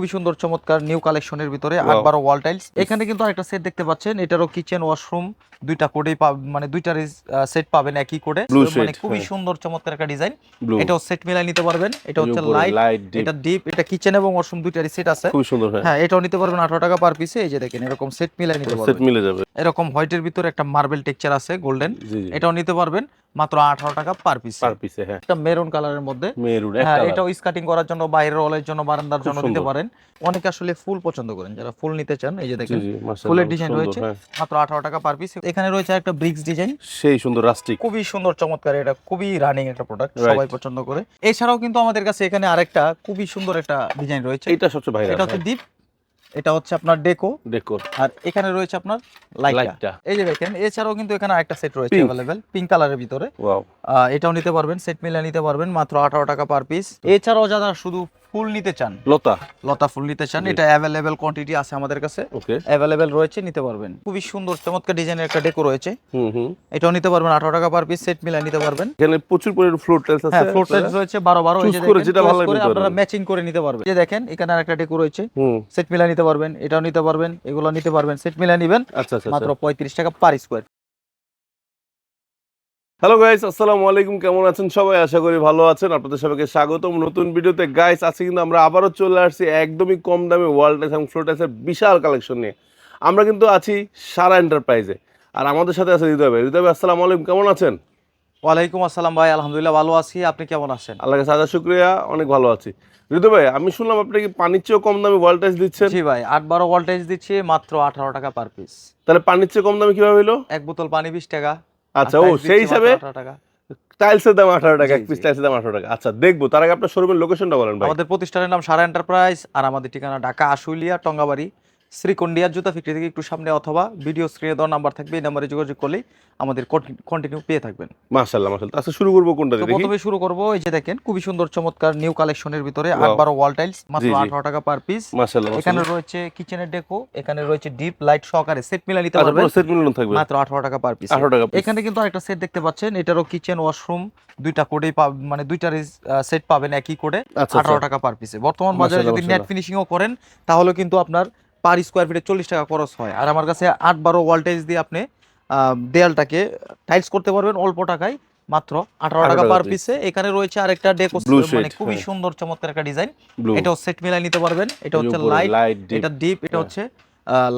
খুবই সুন্দর চমৎকার নিউ কালেকশনের ভিতরে 8-12 ওয়াল টাইলস। এখানে কিন্তু আরেকটা সেট দেখতে পাচ্ছেন, এটারও কিচেন ওয়াশরুম দুইটা কোডেই মানে দুইটার সেট পাবেন একই কোডে। মানে খুবই সুন্দর চমৎকার একটা ডিজাইন। এটাও সেট মিলাই নিতে পারবেন। এটা হচ্ছে লাইট, এটা ডিপ, এটা কিচেন এবং ওয়াশরুম দুইটারই সেট আছে। খুব সুন্দর। হ্যাঁ, এটাও নিতে পারবেন 18 টাকা পার পিসে। এই যে দেখেন এরকম সেট মিলাই নিতে পারবেন, সেট মিলে যাবে। এরকম হোয়াইটের ভিতরে একটা মার্বেল টেক্সচার আছে গোল্ডেন, এটাও নিতে পারবেন মাত্র 18 টাকা পার পিসে। হ্যাঁ, একটা মেরুন কালারের মধ্যে, মেরুন এক হ্যাঁ, কালার। এটাও স্কাটিং করার জন্য, বাইরের ওয়ালের জন্য, বারান্দার জন্য দিতে পারেন। অনেকে আসলে ফুল পছন্দ করেন, যারা ফুল নিতে চান। এই যে দেখেন ফুলের ডিজাইন রয়েছে মাত্র 18 টাকা পার পিস। এখানে রয়েছে একটা ব্রিক্স ডিজাইন, সেই সুন্দর রাস্টিক, খুবই সুন্দর চমৎকার। এটা খুবই রানিং একটা প্রোডাক্ট, সবাই পছন্দ করে। এছাড়াও কিন্তু আমাদের কাছে এখানে আরেকটা খুবই সুন্দর একটা ডিজাইন রয়েছে, এটা সবচেয়ে ভাইরাল। এটা হচ্ছে ডিপ, এটা হচ্ছে আপনার ডেকো, আর এখানে রয়েছে আপনার লাইটটা। এই যে দেখেন, এছাড়াও কিন্তু এখানে আরেকটা সেট রয়েছে अवेलेबल পিঙ্ক কালারের ভিতরে। ওয়াও, এটাও নিতে পারবেন, সেট মিলে নিতে পারবেন মাত্র 18 টাকা পার পিস। এছাড়াও যারা শুধু ফুল নিতে চান, লতা ফুল নিতে চান, এটা अवेलेबल কোয়ান্টিটি আছে আমাদের কাছে, अवेलेबल রয়েছে, নিতে পারবেন। খুবই সুন্দর চমৎকার ডিজাইনের একটা ডেকো রয়েছে, এটাও নিতে পারবেন 18 টাকা পার পিস, সেট মিলে নিতে পারবেন। এখানে প্রচুর পরিমাণে ফ্লোর টাইলস আছে। হ্যাঁ, ফ্লোর টাইলস রয়েছে 12 এই যে দেখেন, যেটা ভালো লাগে আপনারা ম্যাচিং করে নিতে পারবেন। এই যে দেখেন এখানে আরেকটা ডেকো রয়েছে, সেট মিলে নিতে পারবেন, এটাও নিতে পারবেন, এগুলো নিতে পারবেন, সেট মিলে নেবেন মাত্র 35 টাকা পার স্কয়ার। হ্যালো গাইস, আসসালামু আলাইকুম। কেমন আছেন সবাই? আশা করি ভালো আছেন। আপনাদের সবাইকে স্বাগতম নতুন ভিডিওতে। গাইস, আজকে কিন্তু আমরা আবারও চলে আসছি একদমই কম দামে ওয়াল টাইলস এবং ফ্লোর টাইলসের বিশাল কালেকশন নিয়ে। আমরা কিন্তু আছি সারা এন্টারপ্রাইজে, আর আমাদের সাথে আছে হৃদয় ভাই। হৃদয় ভাই, আসসালামু আলাইকুম, কেমন আছেন? ওয়ালাইকুম আসসালাম ভাই, আলহামদুলিল্লাহ ভালো আছি, আপনি কেমন আছেন? আল্লাহর কাছে হাজার শুকরিয়া, অনেক ভালো আছি। হৃদয় ভাই, আমি শুনলাম আপনি কি পানির চেয়েও কম দামে ওয়াল টাইলস দিচ্ছেন? জি ভাই, 8-12 ওয়াল টাইলস দিচ্ছি মাত্র 18 টাকা পার পিস। তাহলে পানির চেয়ে কম দামে কিভাবে হলো? এক বোতল পানি 20 টাকা। আচ্ছা, ও সেই হিসাবে টাইলসের দাম 18 টাকা, এক পিস টাইলসের দাম 18 টাকা। আচ্ছা, দেখবো। তার আগে আপনার শোরুমের লোকেশনটা বলেন ভাই। আমাদের প্রতিষ্ঠানের নাম সারা এন্টারপ্রাইজ, আর আমাদের ঠিকানা ঢাকা আশুলিয়া টঙ্গাবাড়ি শ্রীকন্ডিয়া জুতা ফ্যাক্টরি থেকে একটু সামনে, অথবা ভিডিও স্ক্রিনে দেওয়া নাম্বার থাকবে, এই নাম্বারে যোগাযোগ করলেই আমাদের কন্টিনিউ পেয়ে থাকবেন। মাশাআল্লাহ মাশাআল্লাহ। আচ্ছা, শুরু করব কোনটা দিয়ে? প্রথমে শুরু করব, এই যে দেখেন খুবই সুন্দর চমৎকার নিউ কালেকশনের ভিতরে 8-12 ওয়াল টাইলস মাত্র 18 টাকা পার পিস। মাশাআল্লাহ। এখানে রয়েছে কিচেনের ডেকো, এখানে রয়েছে ডিপ লাইট সহকারে সেট মিলা নিতে পারবেন, সেট মিলানো থাকবে মাত্র 18 টাকা পার পিস। 18 টাকা। এখানে কিন্তু আরেকটা সেট দেখতে পাচ্ছেন, এটারও কিচেন ওয়াশরুম দুইটা কোডেই মানে দুইটার সেট পাবেন একই কোডে, 18 টাকা পার পিসে। বর্তমান বাজারে যদি নেট ফিনিশিংও করেন তাহলে কিন্তু আপনার পার স্কয়ার ফিটে 40 টাকা খরচ হয়। আর আমার কাছে 8-12 ওয়াল টাইলস দিয়ে আপনি দেয়ালটাকে টাইলস করতে পারবেন অল্প টাকায়, মাত্র 18 টাকা পার পিসে। এখানে রয়েছে আরেকটা ডেকো, মানে খুবই সুন্দর চমৎকার একটা ডিজাইন, এটাও সেট মিলাই নিতে পারবেন। এটা হচ্ছে লাইট, এটা ডিপ, এটা হচ্ছে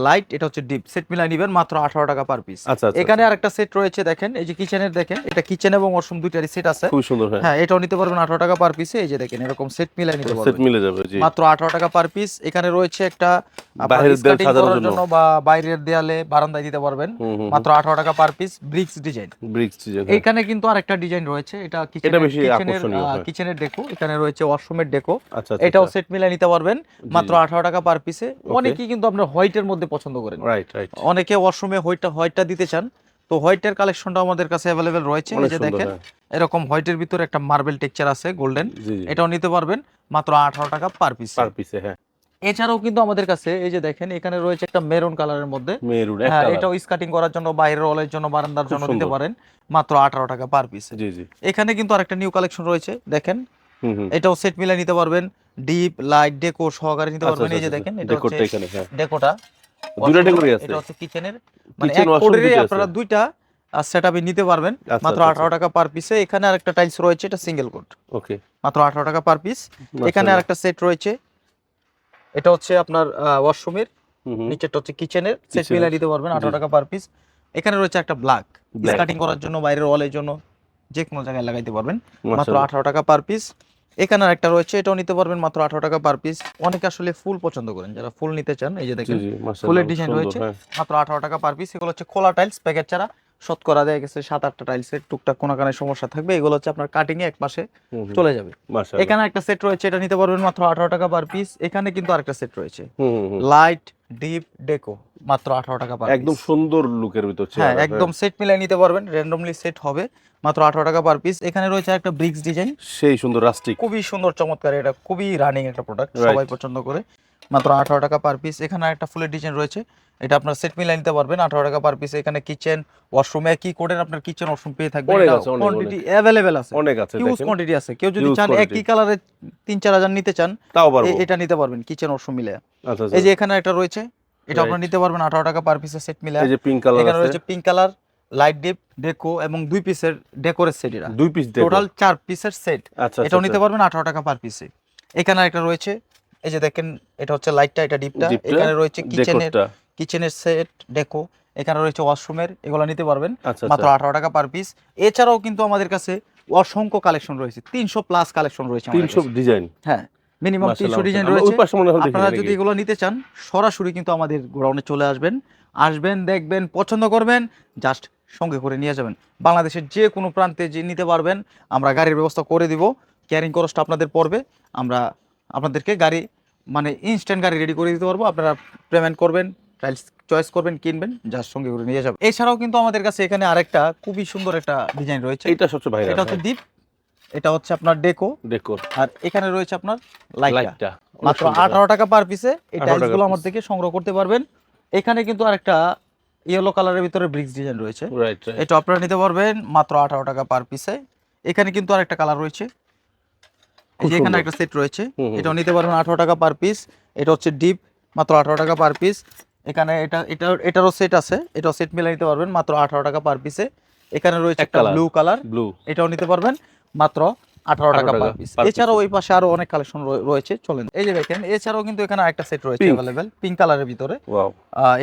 লাইট, এটা হচ্ছে ডিপ, সেট মিলাই নেবেন মাত্র 18 টাকা পার পিস। এখানে আরেকটা সেট রয়েছে, দেখেন এই যে কিচেনের, দেখেন এটা কিচেন এবং ওয়াশরুম দুইটারই সেট আছে, খুব সুন্দর। হ্যাঁ, এটাও নিতে পারবেন 18 টাকা পার পিসে। এই যে দেখেন এরকম সেট মিলাই নিতে পারবেন, সেট মিলে যাবে, জি, মাত্র 18 টাকা পার পিস। এখানে রয়েছে একটা বাইরের দেয়াল সাজানোর জন্য বা বাইরের দেয়ালে বারান্দায় দিতে পারবেন, মাত্র 18 টাকা পার পিস। ব্রিক্স ডিজাইন, এখানে কিন্তু আরেকটা ডিজাইন রয়েছে, এটা কিচেনের ডেকো, এখানে রয়েছে ওয়াশরুমের ডেকো, এটাও সেট মিলাই নিতে পারবেন মাত্র 18 টাকা পার পিসে। অনেকেই কিন্তু আপনার হোয়াইটের মধ্যে পছন্দ করেন, অনেকে ওয়াশরুমে হোয়াইটটা দিতে চান, তো হোয়াইটের কালেকশনটা আমাদের কাছে अवेलेबल রয়েছে। এই যে দেখেন এরকম হোয়াইটের ভিতরে একটা মার্বেল টেক্সচার আছে গোল্ডেন, এটাও নিতে পারবেন মাত্র 18 টাকা পার পিসে। হ্যাঁ, এছাড়াও কিন্তু আমাদের কাছে এই যে দেখেন এখানে রয়েছে একটা মেরুন কালারের মধ্যে, হ্যাঁ, এটাও স্কাটিং করার জন্য, বাইরের ওয়ালের জন্য, বারান্দার জন্য দিতে পারেন, মাত্র 18 টাকা পার পিসে। এখানে কিন্তু আরেকটা নিউ কালেকশন রয়েছে, দেখেন এটাও সেট মিলাই নিতে পারবেন, ডিপ লাইট ডেকো সহকারে নিতে পারবেন। এই যে দেখেন এটা হচ্ছে ডেকোটা, দুটো ডেকোরই আছে, এটা হচ্ছে কিচেনের, মানে এক কোডেরই আপনারা দুইটা সেটআপে নিতে পারবেন, মাত্র 18 টাকা পার পিসে। এখানে আরেকটা টাইলস রয়েছে, এটা সিঙ্গেল কোড, ওকে, মাত্র 18 টাকা পার পিস। এখানে আরেকটা সেট রয়েছে, এটা হচ্ছে আপনার ওয়াশরুমের, নিচেরটা হচ্ছে কিচেনের, সেট মিলাই দিতে পারবেন 18 টাকা পার পিস। এখানে রয়েছে একটা ব্ল্যাক স্কাটিং করার জন্য, বাইরের ওয়ালের জন্য, যে কোনো জায়গায় লাগাইতে পারবেন, মাত্র 18 টাকা পার পিস। এখানে আরেকটা রয়েছে, এটাও নিতে পারবেন মাত্র 18 টাকা পার পিস। অনেকে আসলে ফুল পছন্দ করেন, যারা ফুল নিতে চান, এই যে দেখেন ফুলের ডিজাইন রয়েছে মাত্র 18 টাকা পার পিস। এগুলো হচ্ছে খোলা টাইলস, প্যাকেট ছাড়া, শতকরা দেয়া গেছে 7-8টা টাইলসের টুকটাক কোনাকানের সমস্যা থাকবে, এগুলো হচ্ছে আপনার কাটিং এ এক পাশে চলে যাবে। এখানে একটা সেট রয়েছে, এটা নিতে পারবেন মাত্র 18 টাকা পার পিস। এখানে কিন্তু আরেকটা সেট রয়েছে, লাইট ডিপ ডেকো, মাত্র 18 টাকা পার পিস, একদম সুন্দর লুকের ভিতর। হ্যাঁ, একদম সেট মিলাই নিতে পারবেন, র্যান্ডমলি সেট হবে, মাত্র 18 টাকা পার পিস। এখানে রয়েছে একটা ব্রিক্স ডিজাইন, সেই সুন্দর রাস্টিক, খুবই সুন্দর চমৎকার, এটা খুবই রানিং একটা প্রোডাক্ট, সবাই পছন্দ করে। মাত্র 18 টাকা পার পিস। এখানে একটা ফুলের ডিজাইন রয়েছে, এটা আপনার সেট মিলাই নিতে পারবেন 18 টাকা পার পিস। এখানে কিচেন ওয়াশরুমে কি কোডের আপনার কিচেন ওয়াশরুম পেয়ে থাকবেন, অনেক এটা আছে, অনেক, কোয়ান্টিটি अवेलेबल আছে, অনেক আছে, হিউজ দেখেন কোয়ান্টিটি আছে। কেউ যদি Huge চান quantity। একই কালারে 3-4 হাজার নিতে চান, তাও পারবো। এটা নিতে পারবেন কিচেন ওয়াশরুম মিলে। আচ্ছা এই যে এখানে একটা রয়েছে, এটা আপনারা Right। নিতে পারবেন 18 টাকা পার পিসের সেট মিলে। এই যে পিঙ্ক কালার এখানে আছে, রয়েছে পিঙ্ক কালার, লাইট ডিপ, ডেকো এবং 2 পিসের ডেকোরের সেট, এটা 2 পিস দেখো। টোটাল 4 পিসের সেট। আচ্ছা এটাও নিতে পারবেন 18 টাকা পার পিসে। এখানে একটা রয়েছে, এই যে দেখেন এটা হচ্ছে লাইটটা, এটা ডিপটা। এখানে রয়েছে কিচেনের সেট ডেকো, এখানে রয়েছে ওয়াশরুমের, এগুলো নিতে পারবেন মাত্র 18 টাকা পার পিস। এছাড়াও কিন্তু আমাদের কাছে অসংখ্য কালেকশন রয়েছে, 300 প্লাস কালেকশন রয়েছে আমাদের 300 কাছে। ডিজাইন। হ্যাঁ, মিনিমাম 300 ডিজাইন ওই রয়েছে। পাশে মনে হয় দেখি আপনারা নাকি? যদি এগুলো নিতে চান সরাসরি কিন্তু আমাদের গোডাউনে চলে আসবেন, দেখবেন, পছন্দ করবেন, জাস্ট সঙ্গে করে নিয়ে যাবেন। বাংলাদেশের যে কোনো প্রান্তে যে নিতে পারবেন, আমরা গাড়ির ব্যবস্থা করে দিব। ক্যারিং খরচটা আপনাদের পড়বে, আমরা আপনাদেরকে গাড়ি মানে ইনস্ট্যান্ট গাড়ি রেডি করে দিতে পারবো। আপনারা পেমেন্ট করবেন, টাইলস চয়েস করবেন, কিনবেন, জাস্ট সঙ্গে করে নিয়ে যাবেন। এছাড়াও কিন্তু আমাদের কাছে এখানে আরেকটা খুবই সুন্দর একটা ডিজাইন রয়েছে, এটা সবচেয়ে ভাইরাল। এটা হচ্ছে ডিপ, এটা হচ্ছে আপনার ডেকো, আর এখানে রয়েছে আপনার লাইটটা। মাত্র 18 টাকা পার পিসে এই টাইলসগুলো আমার থেকে সংগ্রহ করতে পারবেন। এখানে কিন্তু আরেকটা ইয়েলো কালারের ভিতরে ব্রিক্স ডিজাইন রয়েছে, এটা আপনারা নিতে পারবেন মাত্র 18 টাকা পার পিসে। এখানে কিন্তু আরেকটা কালার রয়েছে, এই যে এখানে একটা সেট রয়েছে, এটাও নিতে পারবেন 18 টাকা পার পিস। এটা হচ্ছে ডিপ, মাত্র 18 টাকা পার পিস। এখানে এটারও সেট আছে, এটাও সেট মিলে নিতে পারবেন মাত্র 18 টাকা পার পিসে। এখানে রয়েছে একটা ব্লু কালার, এটাও নিতে পারবেন মাত্র 18 টাকা পার পিস। এছাড়াও ওই পাশে আরো অনেক কালেকশন রয়েছে, চলেন এই যে দেখেন। এছাড়াও কিন্তু এখানে একটা সেট রয়েছে अवेलेबल পিঙ্ক কালারের ভিতরে,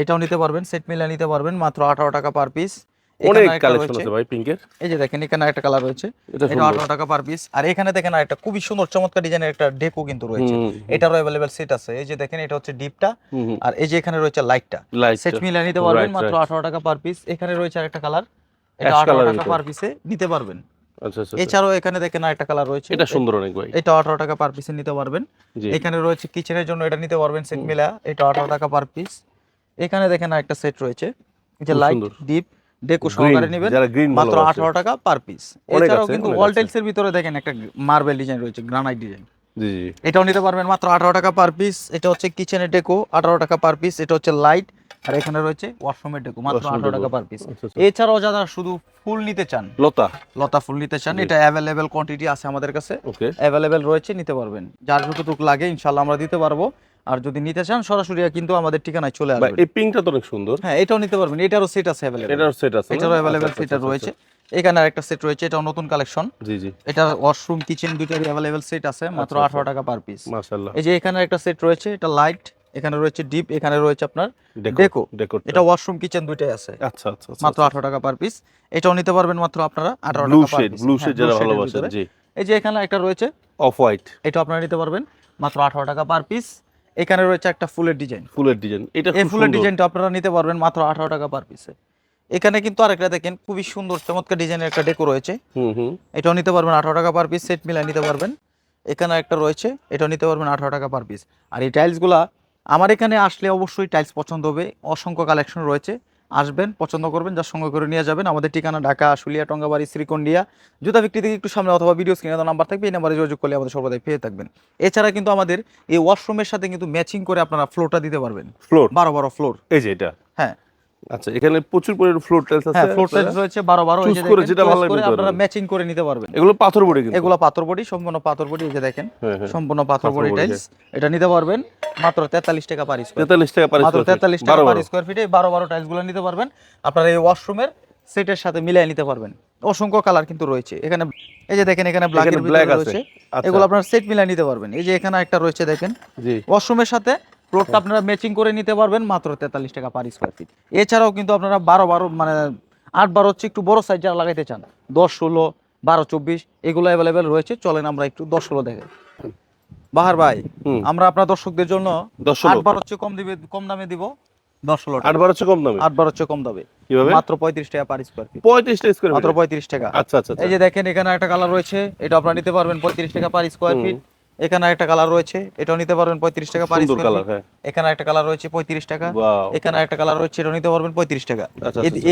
এটাও নিতে পারবেন, সেট মিলে নিতে পারবেন মাত্র 18 টাকা পার পিস। অনেক কালেকশন আছে ভাই পিঙ্কের। এই যে দেখেন এখানে একটা কালার রয়েছে, এটা 18 টাকা পার পিস। আর এখানে দেখেন একটা খুবই সুন্দর চমৎকার ডিজাইনের একটা ডেকো কিন্তু রয়েছে, এটারও अवेलेबल সেট আছে। এই যে দেখেন এটা হচ্ছে ডিপটা, আর এই যে এখানে রয়েছে লাইটটা, সেট মিলে নিতে পারবেন মাত্র 18 টাকা পার পিস। এখানে রয়েছে আরেকটা কালার, এটা 18 টাকা পার পিসে নিতে পারবেন। এছাড়াও এখানে দেখেন আরেকটা কালার রয়েছে, এটা সুন্দর অনেক ভাই, এটা 18 টাকা পার পিসে নিতে পারবেন। এখানে রয়েছে কিচেনের জন্য, এটা নিতে পারবেন সেট মিলা, এটা 18 টাকা পার পিস। এখানে দেখেন আরেকটা সেট রয়েছে, এটা লাইট ডিপ ডেকো সহকারে নেবেন মাত্র 18 টাকা পার পিস। এছাড়াও কিন্তু ওয়াল টাইলসের ভিতরে দেখেন একটা মার্বেল ডিজাইন রয়েছে, গ্রানাইট ডিজাইন, এটাও নিতে পারবেন মাত্র 18 টাকা পার পিস। এটা হচ্ছে কিচেনের ডেকো, 18 টাকা পার পিস। এটা হচ্ছে লাইট, আর এখানে রয়েছে ওয়াশরুমের ডেকো, মাত্র 18 টাকা পার পিস। এছাড়াও যারা শুধু ফুল নিতে চান, লতা ফুল নিতে চান, এটা अवेलेबल কোয়ান্টিটি আছে আমাদের কাছে, अवेलेबल রয়েছে, নিতে পারবেন। যার যতটুকু লাগে ইনশাআল্লাহ আমরা দিতে পারবো। আর যদি নিতে চান সরাসরি কিন্তু আমাদের ঠিকানায় চলে আসবেন। এই পিঙ্কটা তো অনেক সুন্দর, হ্যাঁ এটাও নিতে পারবেন, এটারও সেট আছে अवेलेबल, এটারও अवेलेबल সেট রয়েছে। এখানে আরেকটা সেট রয়েছে, এটাও নতুন কালেকশন, এটা ওয়াশরুম কিচেন দুইটারই अवेलेबल সেট আছে, মাত্র 18 টাকা পার পিস। মাশাআল্লাহ। এই যে এখানে একটা সেট রয়েছে, এটা লাইট, এখানে রয়েছে ডিপ, এখানে রয়েছে আপনার ডেকো, এটা ওয়াশরুম কিচেন দুইটাই আছে। আচ্ছা, মাত্র 18 টাকা পার পিস। এটাও নিতে পারবেন মাত্র আপনারা 18 টাকা পার পিস। ব্লু শেড যারা ভালোবাসেন, জি। এই যে এখানে একটা রয়েছে অফ হোয়াইট, এটা আপনারা নিতে পারবেন মাত্র 18 টাকা পার পিস। এখানে রয়েছে একটা ফুলের ডিজাইন, এটা এই ফুলের ডিজাইনটা আপনারা নিতে পারবেন মাত্র 18 টাকা পার পিসে। এখানে কিন্তু আরেকটা দেখেন খুবই সুন্দর চমৎকার ডিজাইনের একটা ডেকো রয়েছে, এটাও নিতে পারবেন 18 টাকা পার পিস, সেট মিলাই নিতে পারবেন। এখানে একটা রয়েছে, এটাও নিতে পারবেন 18 টাকা পার পিস। আর এই টাইলসগুলা আমার এখানে আসলে অবশ্যই টাইলস পছন্দ হবে, অসংখ্য কালেকশন রয়েছে, আসবেন, পছন্দ করবেন, যার সঙ্গে করে নিয়ে যাবেন। আমাদের ঠিকানা ঢাকা আশুলিয়া, টঙ্গাবাড়ি, শ্রীকন্ডিয়া, জুতা বিক্রি থেকে একটু সামনে, অথবা ভিডিও স্ক্রিনে নাম্বার থাকবে, এই নাম্বারে যোগাযোগ করলে আমাদের সর্বদাই পেয়ে থাকবেন। এছাড়া কিন্তু আমাদের এই ওয়াশরুমের সাথে কিন্তু ম্যাচিং করে আপনারা ফ্লোরটা দিতে পারবেন, 12 ফ্লোর, এই যে এটা, হ্যাঁ। আচ্ছা, এখানে প্রচুর পরিমাণে ফ্লোর টাইলস আছে, হ্যাঁ ফ্লোর টাইলস রয়েছে 12 এই যে দেখেন, যেটা ভালো লাগে আপনারা ম্যাচিং করে নিতে পারবেন। এগুলো পাথর বডি, কিন্তু এগুলো পাথর বডি, সম্পূর্ণ পাথর বডি, এই যে দেখেন সম্পূর্ণ পাথর বডি টাইলস। এটা নিতে পারবেন মাত্র 43 টাকা পার স্কয়ার, 43 টাকা পার স্কয়ার, 43 টাকা পার স্কয়ার ফিটে 12 টাইলসগুলো নিতে পারবেন। আপনারা এই ওয়াশরুমের সেটের সাথে মিলাই নিতে পারবেন। অসংখ্য কালার কিন্তু রয়েছে এখানে, এই যে দেখেন এখানে ব্ল্যাকের ভিতরে রয়েছে, এগুলো আপনারা সেট মিলাই নিতে পারবেন। এই যে এখানে একটা রয়েছে দেখেন, ওয়াশরুমের সাথে ফ্লোরটা আপনারা ম্যাচিং করে নিতে পারবেন মাত্র 43 টাকা পার স্কয়ার ফিট। এছাড়াও কিন্তু আপনারা 12 মানে 8-12 হচ্ছে একটু বড় সাইজ যারা লাগাইতে চান, 10-16, 12-24 এগুলো अवेलेबल রয়েছে। চলেন আমরা একটু 10-16 দেখাই। বাহার ভাই, আমরা আপনার দর্শকদের জন্য 8-12 হচ্ছে কম দামে দিব, 10-16 টাকা। 8-12 হচ্ছে কম দামে, 8-12 হচ্ছে কম দামে, কিভাবে? মাত্র 35 টাকা পার স্কয়ার ফিট, 35 টাকা স্কয়ার ফিট, মাত্র 35 টাকা। আচ্ছা। এই যে দেখেন এখানে একটা কালার রয়েছে, এটা আপনারা নিতে পারবেন 35 টাকা পার স্কয়ার ফিট। এখানে একটা কালার রয়েছে, এটাও নিতে পারবেন 35 টাকা পার স্কয়ার ফিট। এখানে একটা কালার রয়েছে 35 টাকা, এখানে একটা কালার রয়েছে, এটাও নিতে পারবেন 35 টাকা।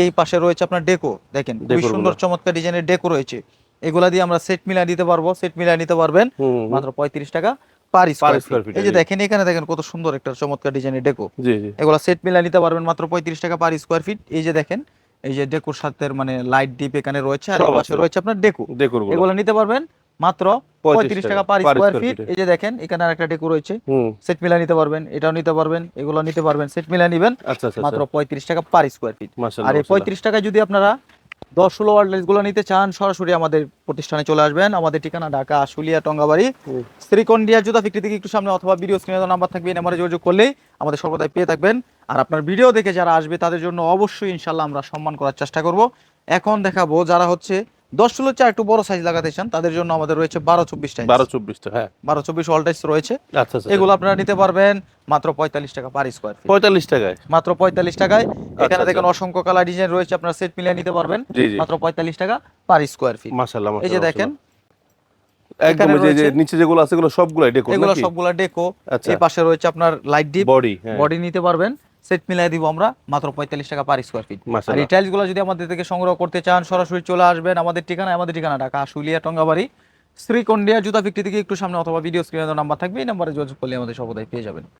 এই পাশে রয়েছে আপনার ডেকো, দেখেন খুব সুন্দর চমৎকার ডিজাইনের ডেকো রয়েছে, এগুলা দিয়ে আমরা সেট মিলাই দিতে পারবো, সেট মিলাই নিতে পারবেন মাত্র 35 টাকা per per square square feet. Feet. এই যে দেখেন এখানে দেখেন কত সুন্দর একটা চমৎকার ডিজাইনের ডেকো, জি জি এগুলো সেট মিলা নিতে পারবেন মাত্র 35 টাকা পার স্কয়ার ফিট। এই যে দেখেন এই যে ডেকোর সাথে মানে লাইট ডিপ এখানে রয়েছে, আর সব এই পাশে আছে। রয়েছে আপনার ডেকো, ডেকোর গুলো এগুলো নিতে পারবেন মাত্র 35 টাকা per per square square fit. ফিটে। এই যে দেখেন এখানে আরেকটা ডেকো রয়েছে, হুম সেট মিলা নিতে পারবেন, এটাও নিতে পারবেন, এগুলো নিতে পারবেন, সেট মিলা নিবেন আচ্ছা আচ্ছা মাত্র আচ্ছা 35 টাকা পার স্কয়ার ফিট। আর মাশাআল্লাহ এই 35 টাকায় যদি আপনারা 10-16 ওয়াট গুলো নিতে চান সরাসরি আমাদের প্রতিষ্ঠানে চলে আসবেন। আমাদের ঠিকানা ঢাকা আশুলিয়া টঙ্গাবাড়ি হুম। শ্রীকন্ডিয়া জুতা ফ্যাক্টরি থেকে একটু সামনে, অথবা ভিডিও স্ক্রিনে নাম্বার থাকবে এই নাম্বারে যোগাযোগ করলেই আমাদের সর্বদাই পেয়ে থাকবেন। আর আপনার ভিডিও দেখে যারা আসবে তাদের জন্য অবশ্যই ইনশাল্লাহ আমরা সম্মান করার চেষ্টা করব। এখন দেখাবো যারা হচ্ছে 10-16 চা একটু বড় সাইজ লাগাতে চান তাদের জন্য আমাদের রয়েছে 12-24 টাইলস, 12-24 টা, হ্যাঁ 12-24 অল টাইলস রয়েছে। আচ্ছা আচ্ছা এগুলো আপনারা নিতে পারবেন মাত্র 45 টাকা পার স্কয়ার ফিট, 45 টাকায়। মাত্র 45 টাকায়। এখানে আচ্ছা, দেখেন অসংখ্য কালার ডিজাইন রয়েছে, আপনারা সেট মিলিয়ে নিতে পারবেন জি জি মাত্র 45 টাকা পার স্কয়ার ফিট। মাশাআল্লাহ এই যে মাশাআল্লাহ দেখেন একদম এখানে যে যে রয়েছে- নিচে যেগুলো আছে এগুলো সবগুলাই ডেকোর এগুলো নাকি? সবগুলা ডেকো। আচ্ছা। এই পাশে রয়েছে আপনার লাইট ডিপ বডি, হ্যাঁ বডি নিতে পারবেন, সেট মিলাই দিব আমরা মাত্র 45 টাকা পার স্কয়ার ফিট। আর মাশাআল্লাহ এই টাইলস গুলো যদি আমাদের থেকে সংগ্রহ করতে চান সরাসরি চলে আসবেন আমাদের ঠিকানা ঢাকা আশুলিয়া টঙ্গাবাড়ি শ্রীকন্ডিয়া জুতা ফ্যাক্টরি থেকে একটু সামনে, অথবা ভিডিও স্ক্রিনে নাম্বার থাকবে এই নাম্বারে যোগাযোগ করলে আমাদের সর্বদাই পেয়ে যাবেন।